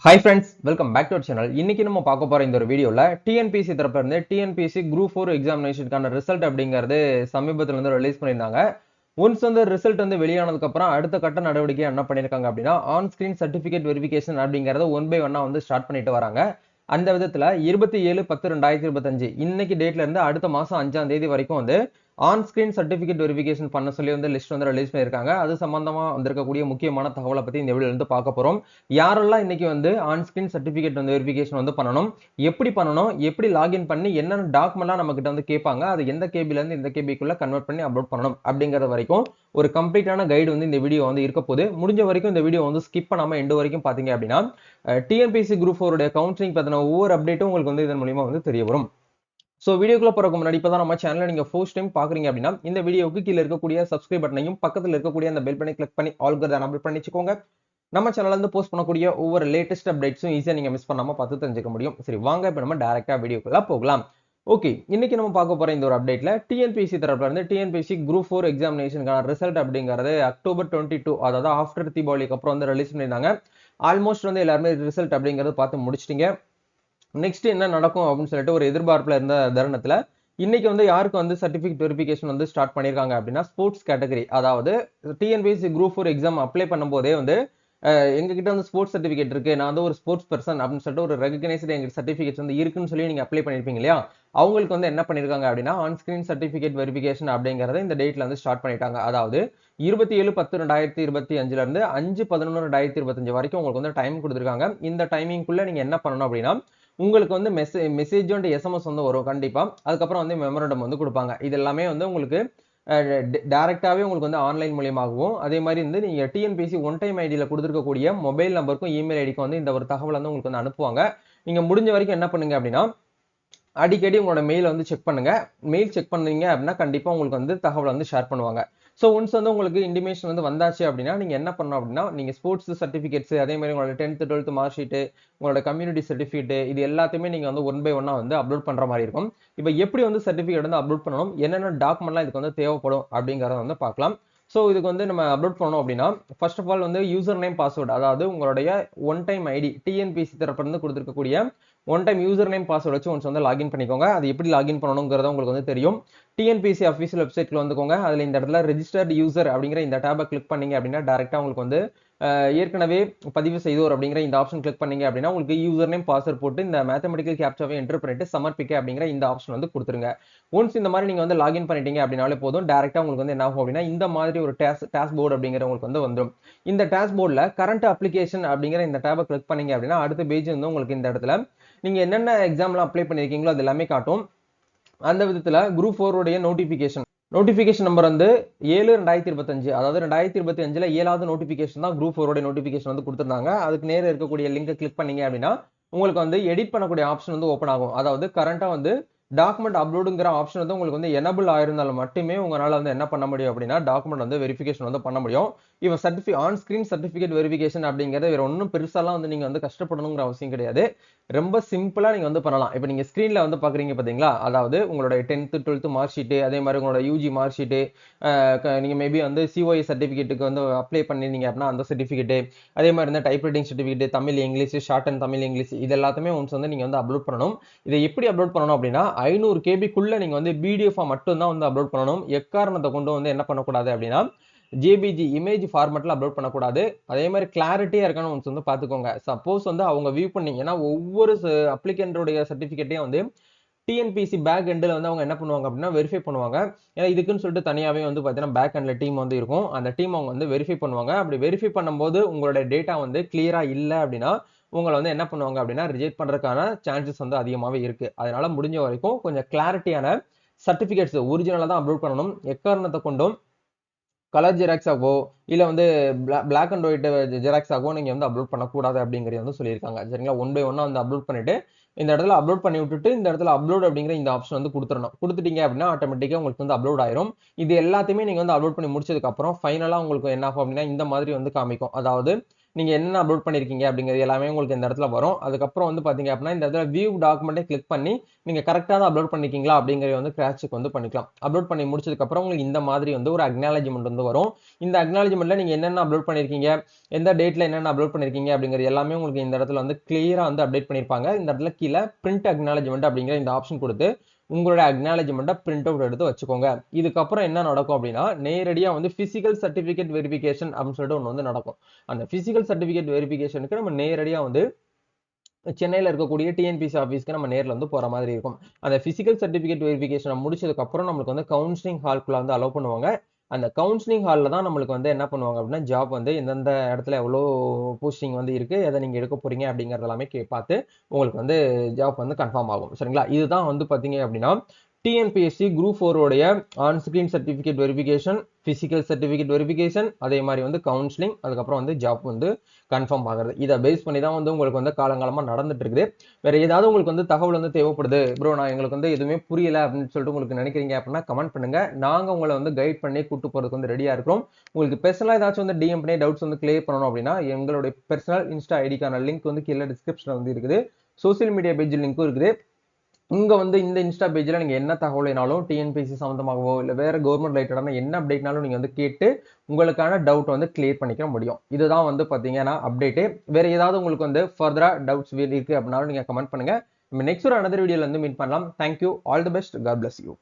Hi friends, welcome back to our channel. இன்னைக்கு நம்ம பார்க்க போற இந்த ஒரு வீடியோல டிஎன்பிஎஸ்சி தரப்புல இருந்து டிஎன்பிஎஸ்சி குரூப் 4 எக்ஸாமினேஷனுக்கான ரிசல்ட் அப்படிங்கிறது சமீபத்துல இருந்து ரிலீஸ் பண்ணியிருந்தாங்க. ஒன்ஸ் வந்து ரிசல்ட் வந்து வெளியானதுக்கு அப்புறம் அடுத்த கட்ட நடவடிக்கை என்ன பண்ணிருக்காங்க அப்படின்னா ஆன் ஸ்கிரீன் சர்டிபிகேட் வெரிஃபிகேஷன் அப்படிங்கறத ஒன் பை ஒன்னா வந்து ஸ்டார்ட் பண்ணிட்டு வராங்க. அந்த விதத்துல 27/10/2025 இன்னைக்கு டேட்ல இருந்து அடுத்த மாசம் 5ஆம் தேதி வரைக்கும் வந்து ஆன் ஸ்கிரீன் சர்டிபிகேட் வெரிஃபிகேஷன் பண்ண சொல்லி வந்து லிஸ்ட் வந்து ரிலீஸ் பண்ணியிருக்காங்க. அது சம்பந்தமா வந்திருக்கக்கூடிய முக்கியமான தகவலை பத்தி இந்த வீடியோல இருந்து பார்க்க போறோம். யாரெல்லாம் இன்னைக்கு வந்து ஆன் ஸ்கிரீன் சர்டிபிகேட் வந்து வெரிஃபிகேஷன் வந்து பண்ணணும், எப்படி பண்ணணும், எப்படி லாகின் பண்ணி என்னென்ன டாக்குமெண்ட்லாம் நம்ம கிட்ட வந்து கேட்பாங்க, அது எந்த கேபில இருந்து இந்த கேபிக்குள்ள கன்வெர்ட் பண்ணி அப்லோட் பண்ணணும் அப்படிங்கறது வரைக்கும் ஒரு கம்ப்ளீட்டான கைடு வந்து இந்த வீடியோ வந்து இருக்க போகுது. முடிஞ்ச வரைக்கும் இந்த வீடியோ வந்து ஸ்கிப் பண்ணாம எண்டு வரைக்கும் பாத்தீங்க அப்படின்னா டிஎன்பிஎஸ்சி குரூப் 4 உடைய கவுன்சிலிங் பத்தின ஒவ்வொரு அப்டேட்டும் உங்களுக்கு வந்து இதன் மூலமா வந்து தெரிய வரும். சோ வீடியோக்குள்ள போறதுக்கு முன்னாடி இப்பதான் நம்ம சேனலை நீங்க ஃபர்ஸ்ட் டைம் பாக்குறீங்க அப்படின்னா இந்த வீடியோவுக்கு கீழ இருக்கக்கூடிய சப்ஸ்கிரைப் பட்டனையும் பக்கத்துல இருக்கக்கூடிய அந்த பெல் பட்டனை கிளிக் பண்ணி ஆல்கிறத எனேபிள் பண்ணி வச்சுக்கோங்க. நம்ம சேனல்ல இருந்து போஸ்ட் பண்ணக்கூடிய ஒவ்வொரு லேட்டஸ்ட் அப்டேட்ஸும் ஈஸியா நீங்க மிஸ் பண்ணாம பார்த்து தெரிஞ்சுக்க முடியும். சரி, வாங்க இப்ப நம்ம டைரக்டா வீடியோக்குள்ள போகலாம். ஓகே, இன்னைக்கு நம்ம பார்க்க போற இந்த ஒரு அப்டேட்ல டிஎன்பிஎஸ்சி தரப்புல இருந்து டிஎன்பிஎஸ்சி குரூப் 4 எக்ஸாமினேஷனுக்கான ரிசல்ட் அப்படிங்கறது அக்டோபர் 22, அதாவது ஆஃப்டர் தீபாவளிக்கு அப்புறம் வந்து ரிலீஸ் பண்ணிருந்தாங்க. ஆல்மோஸ்ட் வந்து எல்லாருமே ரிசல்ட் அப்படிங்கறது பார்த்து முடிச்சிட்டீங்க. நெக்ஸ்ட் என்ன நடக்கும் அப்படின்னு சொல்லிட்டு ஒரு எதிர்பார்ப்புல இருந்த தருணத்துல இன்னைக்கு வந்து யாருக்கு வந்து சர்டிபிகேட் வெரிஃபிகேஷன் வந்து ஸ்டார்ட் பண்ணிருக்காங்க அப்படின்னா ஸ்போர்ட்ஸ் கேட்டகரி, அதாவது டிஎன்பிஎஸ்சி குரூப் 4 எக்ஸாம் அப்ளை பண்ணும்போதே வந்து எங்க கிட்ட வந்து ஸ்போர்ட்ஸ் சர்டிபிகேட் இருக்கு, நான் வந்து ஒரு ஸ்போர்ட்ஸ் பர்சன் அப்படின்னு சொல்லிட்டு ஒரு ரெகக்னைஸ்டு எங்க சர்டிபிகேட் வந்து இருக்குன்னு சொல்லி நீங்க அப்ளை பண்ணிருப்பீங்க இல்லையா, அவங்களுக்கு வந்து என்ன பண்ணிருக்காங்க அப்படின்னா ஆன் ஸ்கிரீன் சர்டிபிகேட் வெரிஃபிகேஷன் அப்படிங்கறத இந்த டேட்ல வந்து ஸ்டார்ட் பண்ணிட்டாங்க. அதாவது 27/10/2025 இருந்து 5/11/2025 வரைக்கும் உங்களுக்கு வந்து டைம் கொடுத்துருக்காங்க. இந்த டைமிங்குள்ள நீங்க என்ன பண்ணணும் அப்படின்னா உங்களுக்கு வந்து மெசேஜ் அண்ட் எஸ்எம்எஸ் வந்து வரும் கண்டிப்பா. அதுக்கப்புறம் வந்து மெமரண்டம் வந்து கொடுப்பாங்க. இது எல்லாமே வந்து உங்களுக்கு டைரக்டாவே உங்களுக்கு வந்து ஆன்லைன் மூலியமாகவும், அதே மாதிரி வந்து நீங்க டிஎன்பிஎஸ்சி ஒன் டைம் ஐடியில கொடுத்துருக்கக்கூடிய மொபைல் நம்பருக்கும் இமெயில் ஐடிக்கும் வந்து இந்த ஒரு தகவல் வந்து உங்களுக்கு வந்து அனுப்புவாங்க. நீங்க முடிஞ்ச வரைக்கும் என்ன பண்ணுங்க அப்படின்னா அடிக்கடி உங்களோட மெயில் வந்து செக் பண்ணுங்க. மெயில் செக் பண்ணீங்க அப்படின்னா கண்டிப்பா உங்களுக்கு வந்து தகவல் வந்து ஷேர் பண்ணுவாங்க. ஸோ ஒன்ஸ் வந்து உங்களுக்கு இன்டிமேஷன் வந்து வந்தாச்சு அப்படின்னா நீங்க என்ன பண்ணணும் அப்படின்னா நீங்க ஸ்போர்ட்ஸ் சர்டிபிகேட்ஸ், அதே மாதிரி உங்களோட 10th 12th மார்க் ஷீட், உங்களோட கம்யூனிட்டி சர்டிபிகேட், இது எல்லாத்தையுமே நீங்க வந்து ஒன் பை ஒன்னா வந்து அப்லோட் பண்ற மாதிரி இருக்கும். இப்போ எப்படி வந்து சர்டிபிகேட் வந்து அப்லோட் பண்ணணும், என்னென்ன டாக்குமெண்ட்லாம் இதுக்கு வந்து தேவைப்படும் அப்படிங்கறத வந்து பார்க்கலாம். ஸோ இதுக்கு வந்து நம்ம அப்லோட் பண்ணணும் அப்படின்னா ஃபர்ஸ்ட் ஆஃப் ஆல் வந்து யூசர் நேம் பாஸ்வேர்டு, அதாவது உங்களுடைய ஒன் டைம் ஐடி டிஎன்பிஎஸ்சி தரப்புல இருந்து கொடுத்துருக்கக்கூடிய one time user name password வச்சு ஒன்ஸ் வந்து லாகின் பண்ணிக்கோங்க. அது எப்படி லாகின் பண்ணணுங்கிறத உங்களுக்கு வந்து தெரியும். டிஎன்பிஎஸ்சி அஃபீஷியல் வெப்சைட்ல வந்துக்கோங்க. அதுல இந்த இடத்துல ரெஜிஸ்டர்ட் யூசர் அப்படிங்கிற இந்த டேபை கிளிக் பண்ணீங்க அப்படின்னா டைரக்டா உங்களுக்கு வந்து ஏற்கனவே பதிவு செய்தோர் அப்படிங்கிற இந்த ஆப்ஷன் கிளிக் பண்ணீங்க அப்படின்னா உங்களுக்கு யூசர் நேம் பாஸ்வேர்ட் போட்டு இந்த மேத்தமெட்டிக்கல் கேப்சாவை என்டர் பண்ணிட்டு சமர்ப்பிக்க அப்படிங்கிற இந்த ஆப்ஷன் வந்து கொடுத்துருங்க. ஒன்ஸ் இந்த மாதிரி நீங்க வந்து லாகின் பண்ணிட்டீங்க அப்படின்னாலே போதும், டைரக்டா உங்களுக்கு வந்து என்ன ஆகும் அப்படின்னா இந்த மாதிரி ஒரு டாஸ்க் போர்டு அப்படிங்கிற உங்களுக்கு வந்து வந்துடும். இந்த டாஸ்க் போர்டில் கரண்ட் அப்ளிகேஷன் அப்படிங்கிற இந்த டேபை கிளிக் பண்ணீங்க அப்படின்னா அடுத்த பேஜ் வந்து உங்களுக்கு இந்த இடத்துல நீங்க என்னென்ன எக்ஸாம்லாம் அப்ளை பண்ணிருக்கீங்களோ அது எல்லாமே காட்டும். அந்த விதத்துல குரூப் 4 உடைய நோட்டிபிகேஷன் நம்பர் வந்து 7/2025, அதாவது 2025ல 7வது நோட்டிபிகேஷன் தான் குரூப் 4 உடைய நோட்டிபிகேஷன் வந்து கொடுத்திருந்தாங்க. அதுக்கு நேர இருக்கக்கூடிய லிங்கை கிளிக் பண்ணீங்க அப்படின்னா உங்களுக்கு வந்து எடிட் பண்ணக்கூடிய ஆப்ஷன் வந்து ஓப்பன் ஆகும். அதாவது கரண்டா வந்து டாக்குமெண்ட் அப்லோடுங்கிற ஆப்ஷன் வந்து உங்களுக்கு வந்து எனபிள் ஆயிருந்தாலும் மட்டுமே உங்களால வந்து என்ன பண்ண முடியும் அப்படின்னா டாக்குமெண்ட் வந்து வெரிஃபிகேஷன் வந்து பண்ண முடியும். இப்போ ஆன் ஸ்கிரீன் சர்டிபிகேட் வெரிஃபிகேஷன் அப்படிங்கிறது வேற ஒன்றும் பெருசாலாம் வந்து நீங்க வந்து கஷ்டப்படணுங்கிற அவசியம் கிடையாது. ரொம்ப சிம்பிளா நீங்க வந்து பண்ணலாம். இப்போ நீங்க ஸ்கிரீன்ல வந்து பாக்குறீங்க பாத்தீங்களா, அதாவது உங்களோட 10th 12th மார்க் ஷீட், அதே மாதிரி உங்களோட யூஜி மார்க் ஷீட், நீங்க மேபி வந்து சிஓஏ சர்டிபிகேட்டுக்கு வந்து அப்ளை பண்ணிருந்தீங்க அப்படின்னா அந்த சர்டிபிகேட், அதே மாதிரி இந்த type writing certificate, Tamil English, short and Tamil English, இது எல்லாத்தையுமே ஒன்ஸ் வந்து நீங்க வந்து அப்லோட் பண்ணணும். இதை எப்படி அப்லோட் பண்ணணும் அப்படின்னா 500 கேபிக்குள்ள நீங்க வந்து பிடிஎஃப் மட்டும் தான் வந்து அப்லோட் பண்ணணும். எக்காரணத்தை கொண்டு வந்து என்ன பண்ணக்கூடாது அப்படின்னா ஜேபிஜி இமேஜ் ஃபார்மேட்ல அப்லோட் பண்ணக்கூடாது. அதே மாதிரி கிளாரிட்டியா இருக்கான்னு ஒன்ஸ் வந்து பாத்துக்கோங்க. சப்போஸ் வந்து அவங்க வியூ பண்ணீங்கன்னா ஒவ்வொரு அப்ளிகண்டோடைய சர்டிபிகேட்டையும் வந்து டிஎன்பிசி பேக் எண்டில் வந்து அவங்க என்ன பண்ணுவாங்க அப்படின்னா வெரிஃபை பண்ணுவாங்க. ஏன்னா இதுக்குன்னு சொல்லிட்டு தனியாவே வந்து பார்த்தீங்கன்னா பேக் எண்ட்ல டீம் வந்து இருக்கும். அந்த டீம் அவங்க வந்து வெரிஃபை பண்ணுவாங்க. அப்படி வெரிஃபை பண்ணும்போது உங்களோட டேட்டா வந்து கிளியரா இல்லை அப்படின்னா உங்களை வந்து என்ன பண்ணுவாங்க அப்படின்னா ரிஜெக்ட் பண்றதுக்கான சான்சஸ் வந்து அதிகமாகவே இருக்கு. அதனால முடிஞ்ச வரைக்கும் கொஞ்சம் கிளாரிட்டியான சர்டிபிகேட்ஸ் ஒரிஜினலா தான் அப்லோட் பண்ணணும். எக்காரணத்தை கொண்டும் கலர் ஜெராக்ஸ் ஆகவோ இல்ல வந்து பிளாக் அண்ட் ஒயிட் ஜெராக்ஸ் ஆகவோ நீங்க வந்து அப்லோட் பண்ணக்கூடாது அப்படிங்கறது வந்து சொல்லியிருக்காங்க. சரிங்களா, ஒன் பை ஒன்னா வந்து அப்லோட் பண்ணிட்டு இந்த இடத்துல அப்லோட் பண்ணி விட்டுட்டு இந்த இடத்துல அப்லோட் அப்படிங்கிற இந்த ஆப்ஷன் வந்து கொடுத்துடணும். கொடுத்துட்டீங்க அப்படின்னா ஆட்டோமேட்டிக்கா உங்களுக்கு வந்து அப்லோட் ஆயிரும். இது எல்லாத்தையுமே நீங்க வந்து அப்லோட் பண்ணி முடிச்சதுக்கு அப்புறம் ஃபைனலா உங்களுக்கு என்ன ஆகும் அப்படின்னா இந்த மாதிரி வந்து காமிக்கும். அதாவது நீங்க என்ன அப்லோட் பண்ணிருக்கீங்க அப்படிங்கிறது எல்லாமே உங்களுக்கு இந்த இடத்துல வரும். அதுக்கப்புறம் வந்து பாத்தீங்க அப்படின்னா இந்த இடத்துல வியூ டாக்குமெண்ட்டை கிளிக் பண்ணி நீங்க கரெக்டா தான் அப்லோட் பண்ணிருக்கீங்களா அப்படிங்கறத வந்து கிராஸ் செக் வந்து பண்ணிக்கலாம். அப்லோட் பண்ணி முடிச்சதுக்கு அப்புறம் உங்களுக்கு இந்த மாதிரி வந்து ஒரு அக்னாலஜ்மெண்ட் வந்து வரும். இந்த அக்னாலஜ்மெண்ட்ல நீங்க என்னென்ன அப்லோட் பண்ணிருக்கீங்க, எந்த டேட்ல என்னென்ன அப்லோட் பண்ணிருக்கீங்க அப்படிங்கிறது எல்லாமே உங்களுக்கு இந்த இடத்துல வந்து கிளியரா வந்து அப்டேட் பண்ணிருப்பாங்க. இந்த இடத்துல கீழ பிரிண்ட் அக்னாலஜ்மெண்ட் அப்படிங்கிற இந்த ஆப்ஷன் கொடுத்து உங்களோட அக்னாலஜ்மெண்ட்டை பிரிண்ட் அவுட் எடுத்து வச்சுக்கோங்க. இதுக்கப்புறம் என்ன நடக்கும் அப்படின்னா நேரடியா வந்து பிசிக்கல் சர்டிபிகேட் வெரிஃபிகேஷன் அப்படின்னு சொல்லிட்டு ஒன்று வந்து நடக்கும். அந்த பிசிக்கல் சர்டிபிகேட் வெரிஃபிகேஷனுக்கு நம்ம நேரடியா வந்து சென்னையில இருக்கக்கூடிய டிஎன்பிசி ஆஃபீஸ்க்கு நம்ம நேர்ல வந்து போற மாதிரி இருக்கும். அந்த பிசிக்கல் சர்டிபிகேட் வெரிஃபிகேஷன் முடிச்சதுக்கு அப்புறம் நம்மளுக்கு வந்து கவுன்சிலிங் ஹால்குள்ள வந்து அலோவ் பண்ணுவாங்க. அந்த கவுன்சிலிங் ஹால்ல தான் நம்மளுக்கு வந்து என்ன பண்ணுவாங்க அப்படின்னா, ஜாப் வந்து எந்தெந்த இடத்துல எவ்வளோ போஸ்டிங் வந்து இருக்கு, எதை நீங்க எடுக்க போறீங்க அப்படிங்கிறது எல்லாமே பார்த்து உங்களுக்கு வந்து ஜாப் வந்து கன்ஃபார்ம் ஆகும். சரிங்களா? இதுதான் வந்து பார்த்தீங்க அப்படின்னா, டிஎன்பிஎஸ்சி குரூப் 4 உடைய on screen certificate verification, physical certificate verification, அதே மாதிரி வந்து கவுன்சிலிங், அதுக்கப்புறம் வந்து ஜாப் வந்து கன்ஃபார்ம் ஆகுறது. இதை பேஸ் பண்ணி தான் வந்து உங்களுக்கு வந்து காலங்காலமா நடந்துட்டு இருக்குது. வேற ஏதாவது உங்களுக்கு வந்து தகவல் வந்து தேவைப்படுது, ப்ரோ நான் எங்களுக்கு வந்து எதுவுமே புரியல அப்படின்னு சொல்லிட்டு உங்களுக்கு நினைக்கிறீங்க அப்படின்னா கமெண்ட் பண்ணுங்க. நாங்க உங்களை வந்து கைட் பண்ணி கூட்டு போறதுக்கு வந்து ரெடியா இருக்கிறோம். உங்களுக்கு பர்சனலா ஏதாச்சும் வந்து டிஎம் பண்ணி டவுட்ஸ் வந்து கிளியர் பண்ணணும் அப்படின்னா எங்களுடைய பர்சனல் இன்ஸ்டா ஐடிக்கான லிங்க் வந்து கீழே டிஸ்கிரிப்ஷன்ல வந்து இருக்குது. சோசியல் மீடியா பேஜ் லிங்க்கும் இருக்குது. இங்க வந்து இந்த இன்ஸ்டா பேஜ்ல நீங்க என்ன தகவல்னாலும் டிஎன்பிஎஸ்சி சம்பந்தமாகவோ இல்ல வேற கவர்மெண்ட் ரிலேட்டடான என்ன அப்டேட்னாலும் நீங்க வந்து கேட்டு உங்களுக்கான டவுட் வந்து கிளியர் பண்ணிக்க முடியும். இதுதான் வந்து பாத்தீங்கன்னா அப்டேட். வேற ஏதாவது உங்களுக்கு வந்து ஃபர்தரா டவுட்ஸ் இருக்கு அப்படின்னாலும் நீங்க கமெண்ட் பண்ணுங்க. நம்ம நெக்ஸ்ட் ஒரு another வீடியோல வந்து மீட் பண்ணலாம். Thank you. All the best. God bless you.